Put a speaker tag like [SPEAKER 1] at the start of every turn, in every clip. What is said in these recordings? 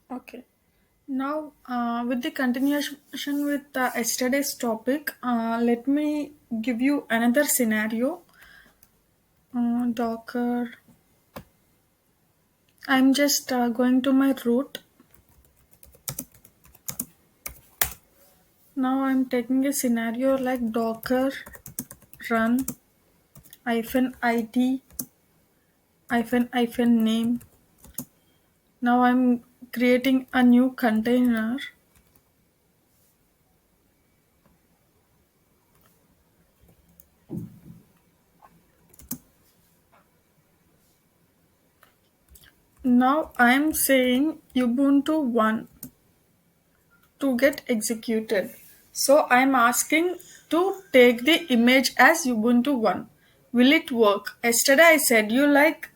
[SPEAKER 1] Okay. Now, with the continuation with yesterday's topic, let me give you another scenario. Docker. I'm just going to my root. Now I'm taking a scenario like Docker run -it -name. Now I'm creating a new container. Now I'm saying Ubuntu 1 to get executed. So I'm asking to take the image as Ubuntu 1. Will it work? Yesterday I said you like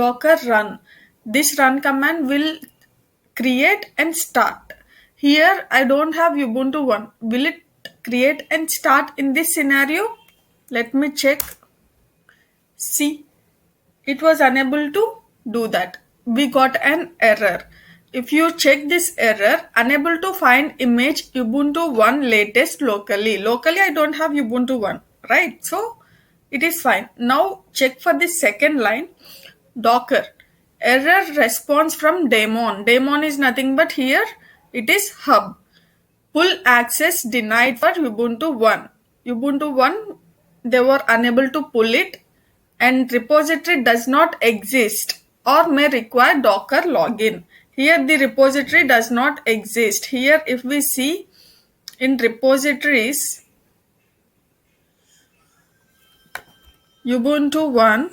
[SPEAKER 1] Docker run. This run command will create and start. Here I don't have Ubuntu 1. Will it create and start in this scenario? Let me check. See, it was unable to do that. We got an error. If you check this error, unable to find image Ubuntu 1 latest locally. Locally, I don't have Ubuntu 1, right? So it is fine. Now check for the second line. Docker. Error response from daemon. Daemon is nothing but here it is hub. Pull access denied for Ubuntu 1. Ubuntu 1, they were unable to pull it, and repository does not exist or may require Docker login. Here the repository does not exist. Here if we see in repositories, Ubuntu 1,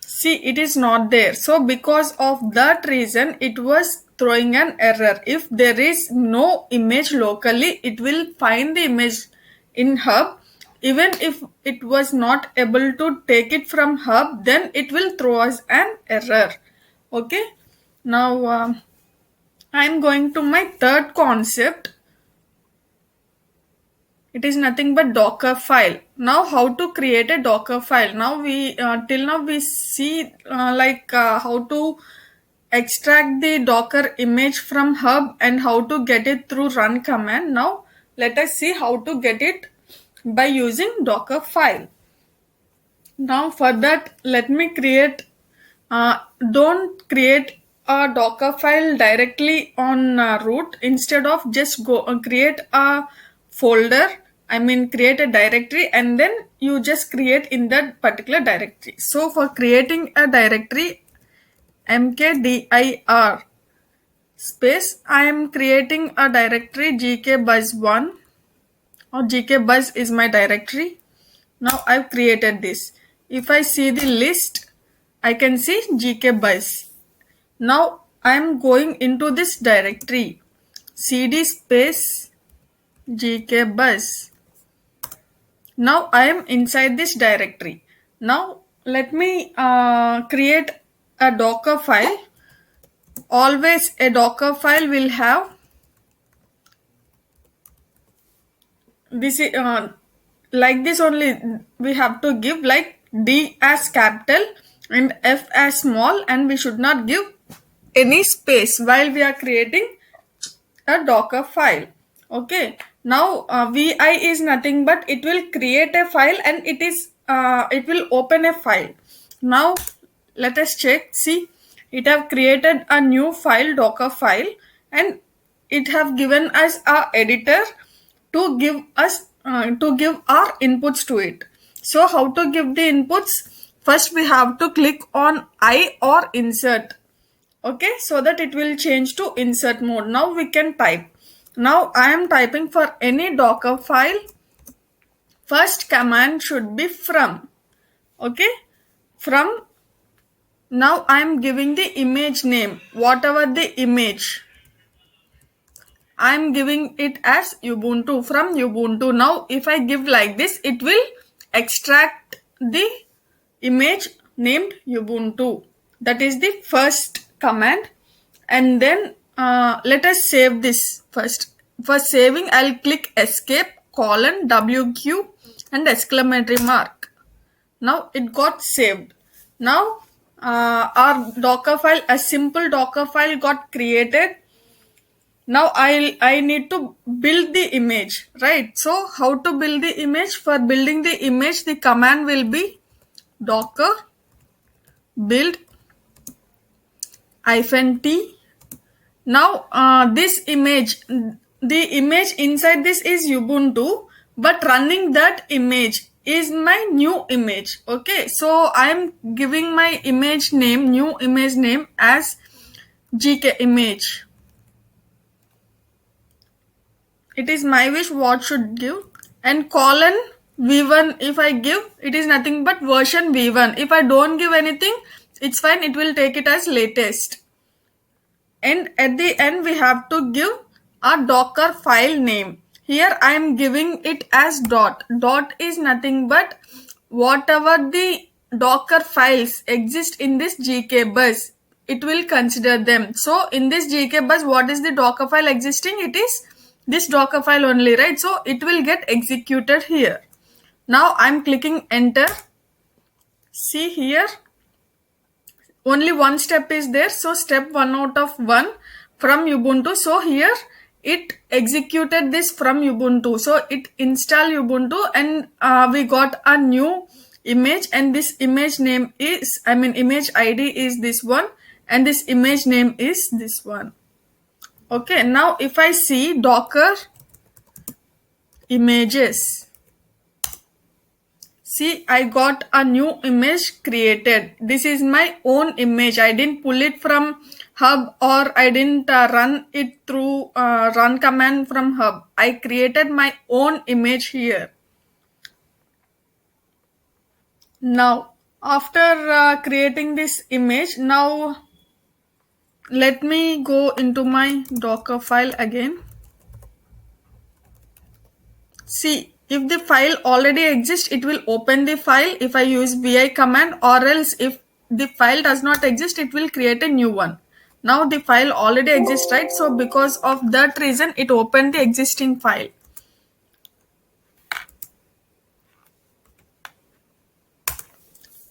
[SPEAKER 1] see it is not there. So because of that reason it was throwing an error. If there is no image locally, it will find the image in hub. Even if it was not able to take it from hub, then it will throw us an error. Okay. Now I'm going to my third concept. It is nothing but Docker file. Now how to create a Docker file? Now we till now we see how to extract the Docker image from hub and how to get it through run command. Now let us see how to get it by using Docker file. Now for that, let me create don't create a Docker file directly on root. Instead of just go create a folder, I mean create a directory, and then you just create in that particular directory. So for creating a directory, mkdir space, I am creating a directory gkbuzz1, or gkbuzz is my directory. Now I've created this. If I see the list, I can see gkbuzz. Now I am going into this directory, cd space gkbuzz. Now I am inside this directory. Now let me create a Docker file. Always a Docker file will have this like this only. We have to give like D as capital and F as small, and we should not give any space while we are creating a Docker file. Okay. Now vi is nothing but it will create a file, and it will open a file. Now let us check. See, it have created a new file, Docker file, and it have given us a editor to give us to give our inputs to it. So how to give the inputs? First we have to click on I or insert. Okay, so that it will change to insert mode. Now we can type. Now I am typing for any Docker file. First command should be from. Okay, from. Now I am giving the image name, whatever the image, I am giving it as Ubuntu, from Ubuntu. Now if I give like this, it will extract the image named Ubuntu. That is the first command. And then let us save this first. For saving, I'll click escape colon WQ and exclamatory mark. Now it got saved. Now our Docker file, a simple Docker file got created. Now I need to build the image, right? So how to build the image? For building the image, the command will be docker build -t. Now this image, the image inside this is Ubuntu, but running that image is my new image. Okay, so I'm giving my image name, new image name as GK image. It is my wish what should give, and colon v1. If I give, it is nothing but version v1. If I don't give anything, it's fine, it will take it as latest. And at the end we have to give a docker file name. Here I am giving it as dot is nothing but whatever the docker files exist in this GK bus, it will consider them. So in this GK bus, what is the docker file existing? It is this docker file only, right? So it will get executed here. Now I'm clicking enter. See here, only one step is there, so step 1 out of 1 from Ubuntu. So here it executed this from Ubuntu, so it installed Ubuntu, and we got a new image, and this image name is, image ID is this one, and this image name is this one. Okay, now if I see docker images, see, I got a new image created. This is my own image. I didn't pull it from hub, or I didn't run it through run command from hub. I created my own image here. Now, after creating this image, now let me go into my Docker file again. See, if the file already exists, it will open the file if I use vi command, or else if the file does not exist, it will create a new one. Now the file already exists, right? So because of that reason, it opened the existing file.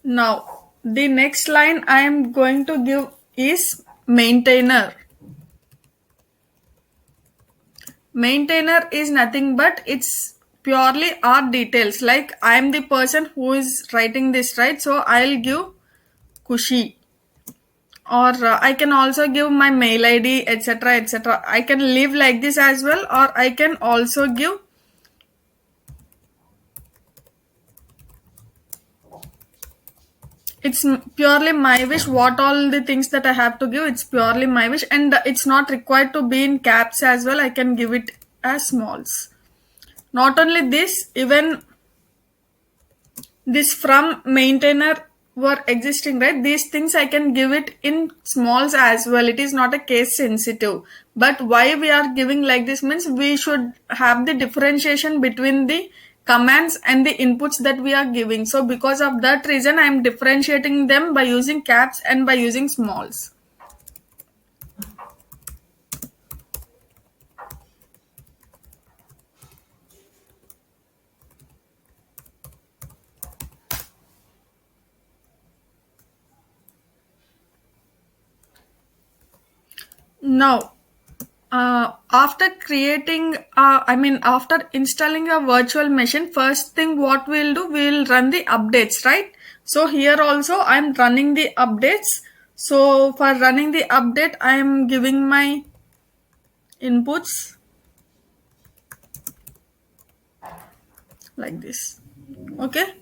[SPEAKER 1] Now the next line I am going to give is maintainer. Maintainer is nothing but it's purely our details. Like I am the person who is writing this, right? So I'll give Kushi, or I can also give my mail ID, etc., etc. I can leave like this as well, or I can also give it's purely my wish what all the things that I have to give. It's purely my wish, and it's not required to be in caps as well. I can give it as smalls. Not only this, even this from maintainer were existing, right? These things I can give it in smalls as well. It is not a case sensitive, but why we are giving like this means we should have the differentiation between the commands and the inputs that we are giving. So because of that reason, I am differentiating them by using caps and by using smalls. Now, after creating, after installing a virtual machine, first thing what we'll do, we'll run the updates, right? So here also I'm running the updates. So for running the update, I am giving my inputs like this. Okay.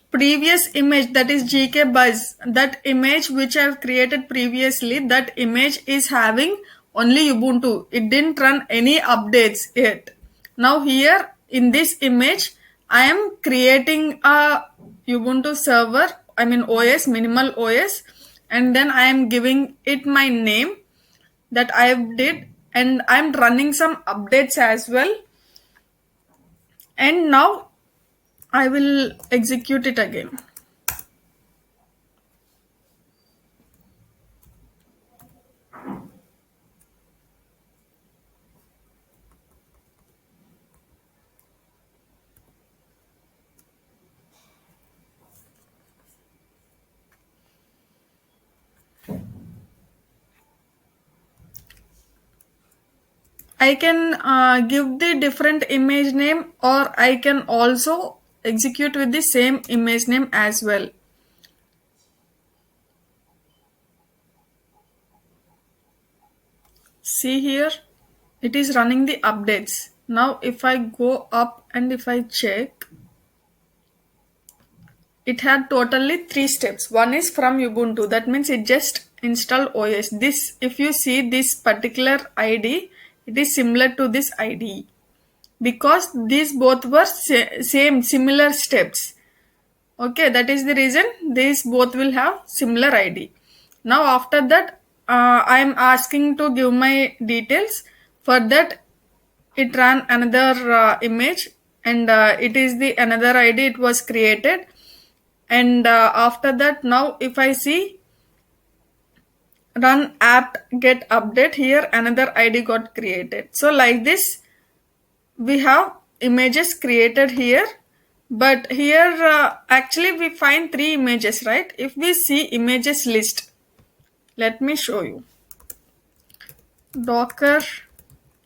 [SPEAKER 1] Previous image, that is GK buzz, that image which I've created previously, that image is having only Ubuntu. It didn't run any updates yet. Now here in this image, I am creating a Ubuntu server, OS, minimal OS, and then I am giving it my name that I did, and I'm running some updates as well. And now I will execute it again. I can give the different image name, or I can also execute with the same image name as well. See here, it is running the updates. Now if I go up and if I check, it had totally three steps. One is from Ubuntu, that means it just install OS. This, if you see this particular ID, it is similar to this ID because these both were same similar steps. Okay, that is the reason these both will have similar ID. Now after that, I am asking to give my details. For that, it ran another image, and it is the another ID it was created. And after that, now if I see run apt get update, here another ID got created. So like this, we have images created here. But here actually we find three images, right? If we see images list, let me show you. Docker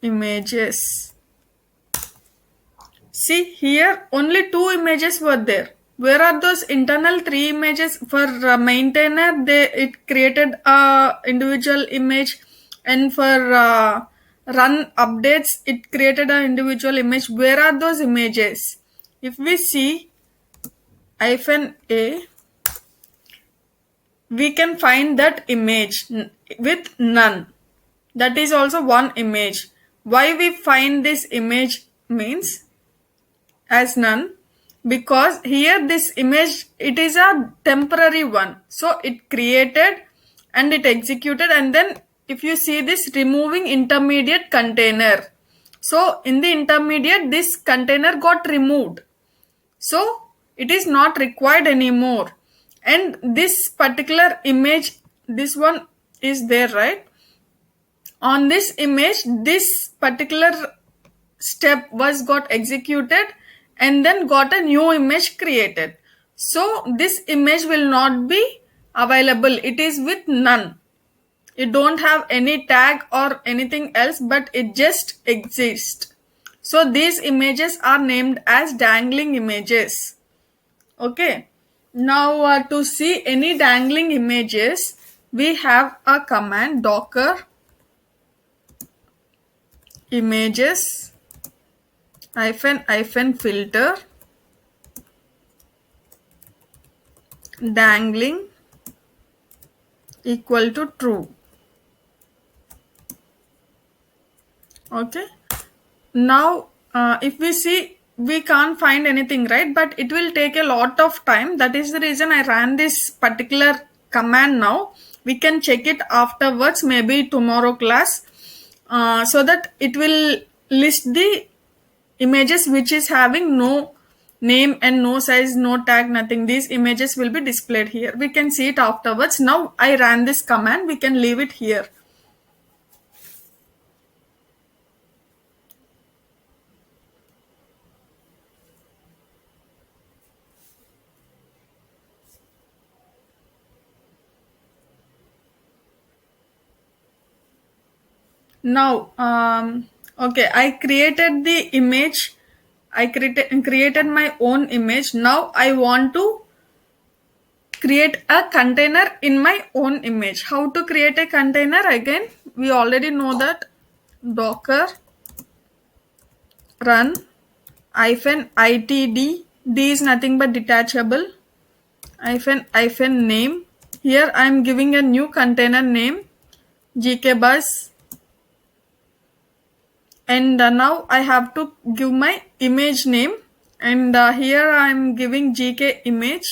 [SPEAKER 1] images. See here only two images were there. Where are those internal three images? For maintainer, it created a individual image, and for run updates, it created an individual image. Where are those images? If we see -a, we can find that image with none. That is also one image. Why we find this image means as none, because here this image, it is a temporary one, so it created and it executed, and then if you see this removing intermediate container, so in the intermediate this container got removed, so it is not required anymore. And this particular image, this one is there, right? On this image, this particular step was got executed, and then got a new image created. So this image will not be available. It is with none. It don't have any tag or anything else, but it just exists. So these images are named as dangling images. Okay. Now to see any dangling images, we have a command docker images -filter dangling equal to true. Okay. Now if we see, we can't find anything, right? But it will take a lot of time. That is the reason I ran this particular command now. We can check it afterwards, maybe tomorrow class, so that it will list the images which is having no name and no size, no tag, nothing. These images will be displayed here. We can see it afterwards. Now I ran this command. We can leave it here. Now, okay, I created the image. I created my own image. Now I want to create a container in my own image. How to create a container? Again, we already know that docker run -itd. D is nothing but detachable. -name. Here I am giving a new container name, gkbus. And now I have to give my image name, and here I am giving gk image,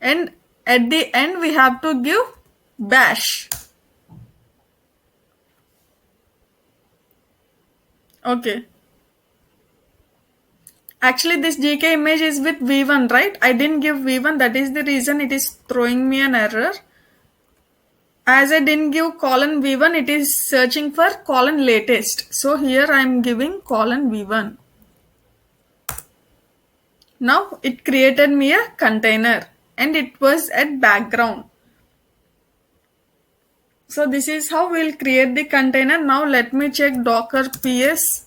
[SPEAKER 1] and at the end we have to give bash. Okay, actually this gk image is with v1, right? I didn't give v1, that is the reason it is throwing me an error. As I didn't give :v1, it is searching for :latest. So here I am giving :v1. Now it created me a container, and it was at background. So this is how we'll create the container. Now let me check docker ps.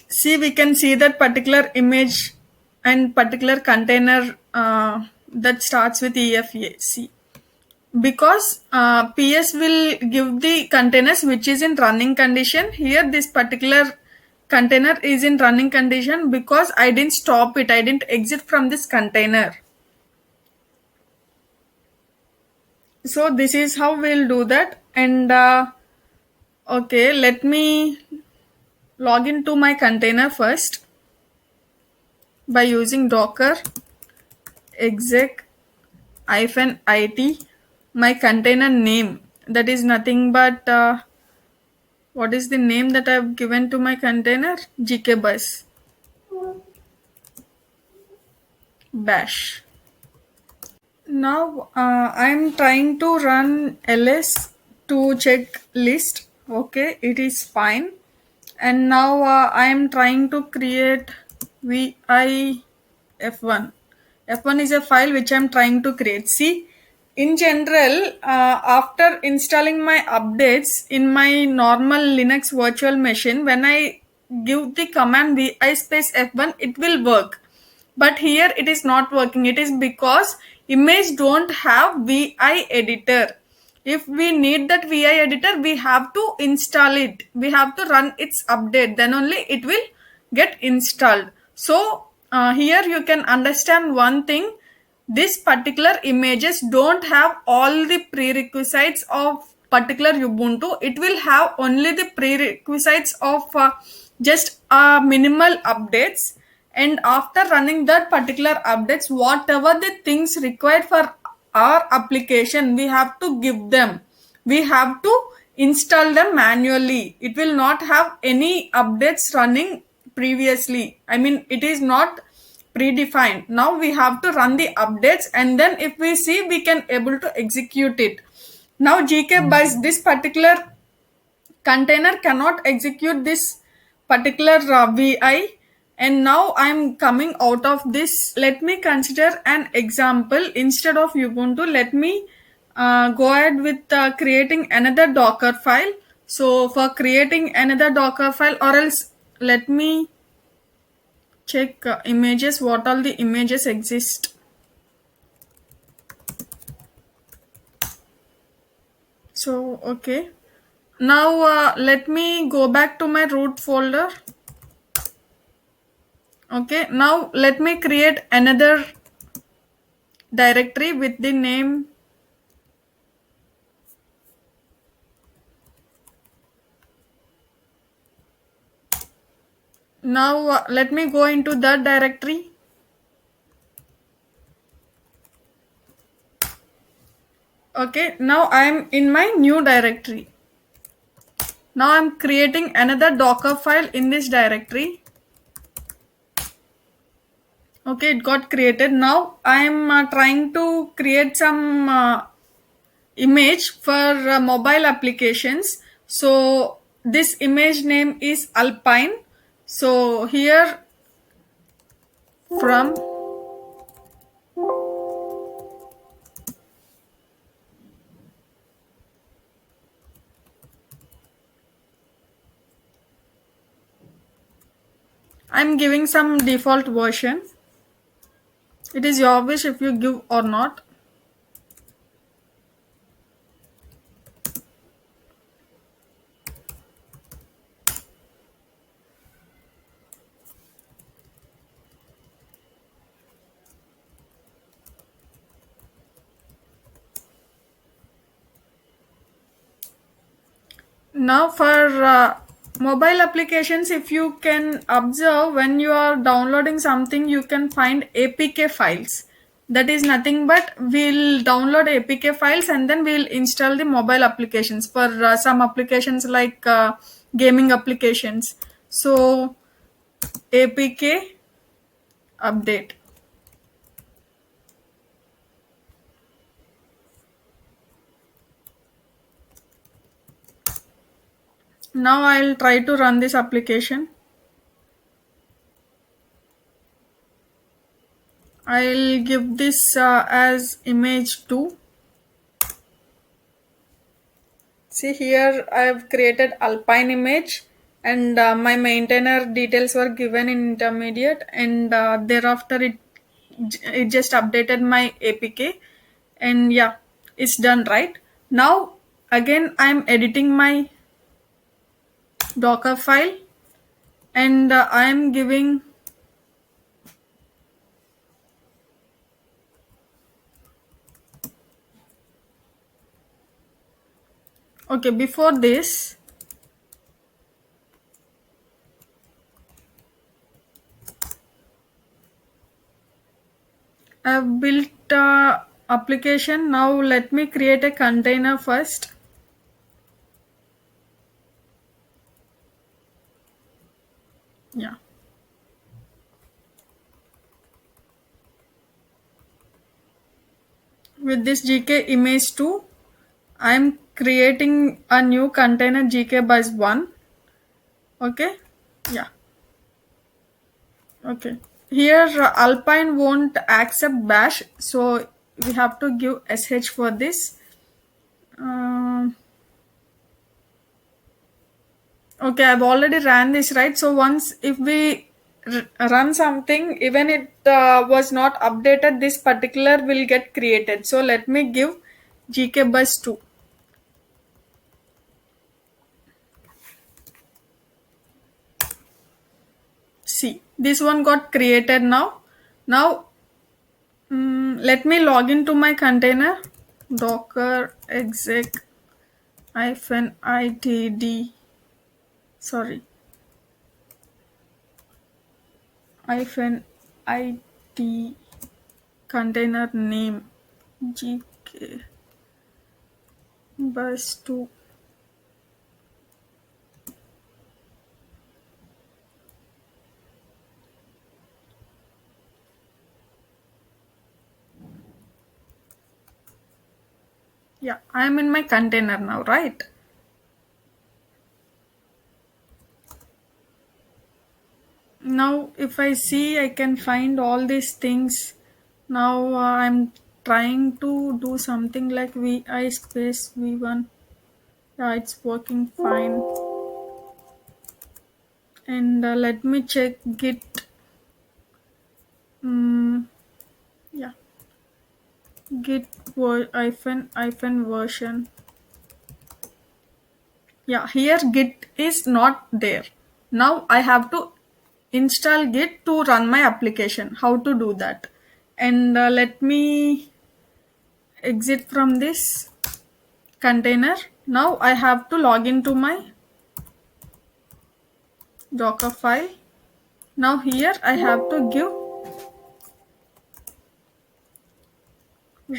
[SPEAKER 1] See, we can see that particular image and particular container that starts with EFA. Because ps will give the containers which is in running condition. Here this particular container is in running condition because I didn't stop it, I didn't exit from this container. So this is how we'll do that. And okay, let me log into my container first by using docker exec -it, my container name, that is nothing but what is the name that I've given to my container? GKBus bash. Now I'm trying to run ls to check list. Okay, it is fine. And now I am trying to create vi f1. F1 is a file which I'm trying to create. See, in general, after installing my updates in my normal Linux virtual machine, when I give the command vi space f1, it will work. But here it is not working. It is because image don't have vi editor. If we need that vi editor, we have to install it, we have to run its update, then only it will get installed. So here you can understand one thing, this particular images don't have all the prerequisites of particular Ubuntu. It will have only the prerequisites of just minimal updates, and after running that particular updates, whatever the things required for our application, we have to give them, we have to install them manually. It will not have any updates running previously, I mean it is not predefined. Now we have to run the updates, and then if we see, we can able to execute it. Now GKBus, this particular container cannot execute this particular vi. And now I'm coming out of this. Let me consider an example. Instead of Ubuntu, let me go ahead with creating another docker file. So for creating another docker file, or else let me check images, what all the images exist. So okay, now let me go back to my root folder. Okay, now let me create another directory with the name now let me go into that directory. Okay, now I am in my new directory. Now I am creating another docker file in this directory. Okay, it got created. Now I am trying to create some image for mobile applications. So this image name is Alpine. So here from I'm giving some default version. It is your wish if you give or not. Now for mobile applications, if you can observe, when you are downloading something, you can find APK files. That is nothing but we'll download APK files and then we'll install the mobile applications for some applications like gaming applications. So APK update. Now I'll try to run this application. I'll give this as image 2. See here, I have created Alpine image, and my maintainer details were given in intermediate, and thereafter it just updated my APK, and yeah, it's done right. Now again, I'm editing my Docker file, and I'm giving. Okay, before this, I've built application. Now let me create a container first. Yeah. With this GK image 2, I'm creating a new container GK bus 1. Okay. Yeah. Okay. Here Alpine won't accept bash, so we have to give sh for this. Um, okay, I've already ran this, right? So once if we run something, even it was not updated, this particular will get created. So let me give GK bus 2. See, this one got created now. Now let me log into my container docker exec hyphen itd, sorry, hyphen it container name gk bus 2. Yeah, I'm in my container now, right? Now if I see, I can find all these things. Now I'm trying to do something like vi space v1. Yeah, it's working fine. And let me check git. Yeah, git hyphen version. Yeah, here git is not there. Now I have to install git to run my application. How to do that? And let me exit from this container. Now I have to log into my docker file. Now here I have to give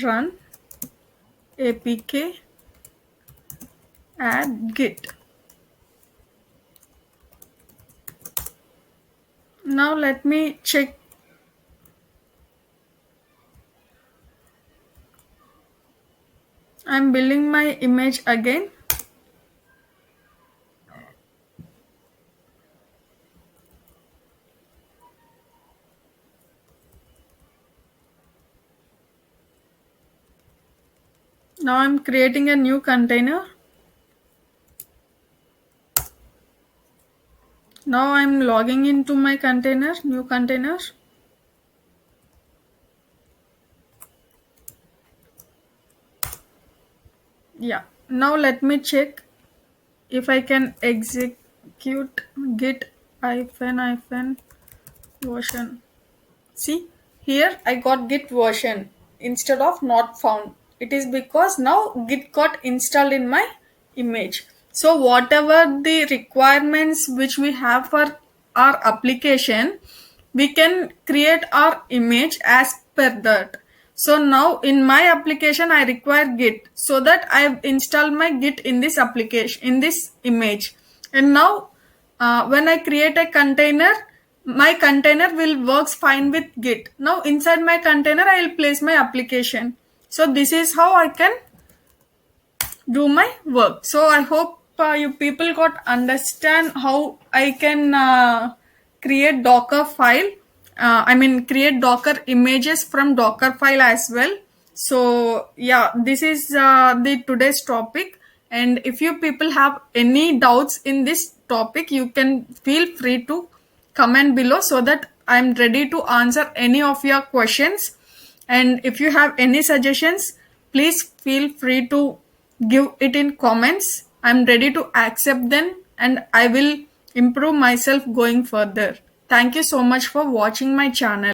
[SPEAKER 1] run apk add git. Now let me check. I'm building my image again. Now I'm creating a new container. Now I'm logging into my container, new container. Yeah. Now let me check if I can execute git hyphen version. See, here I got git version instead of not found. It is because now git got installed in my image. So whatever the requirements which we have for our application, we can create our image as per that. So now in my application I require git, so that I have installed my git in this application, in this image. And now when I create a container, my container will works fine with git. Now inside my container I will place my application. So this is how I can do my work. So I hope you people got understand how I can create docker file. I mean create docker images from docker file as well. So yeah, this is the today's topic. And if you people have any doubts in this topic, you can feel free to comment below so that I'm ready to answer any of your questions. And if you have any suggestions, please feel free to give it in comments. I'm ready to accept them and I will improve myself going further. Thank you so much for watching my channel.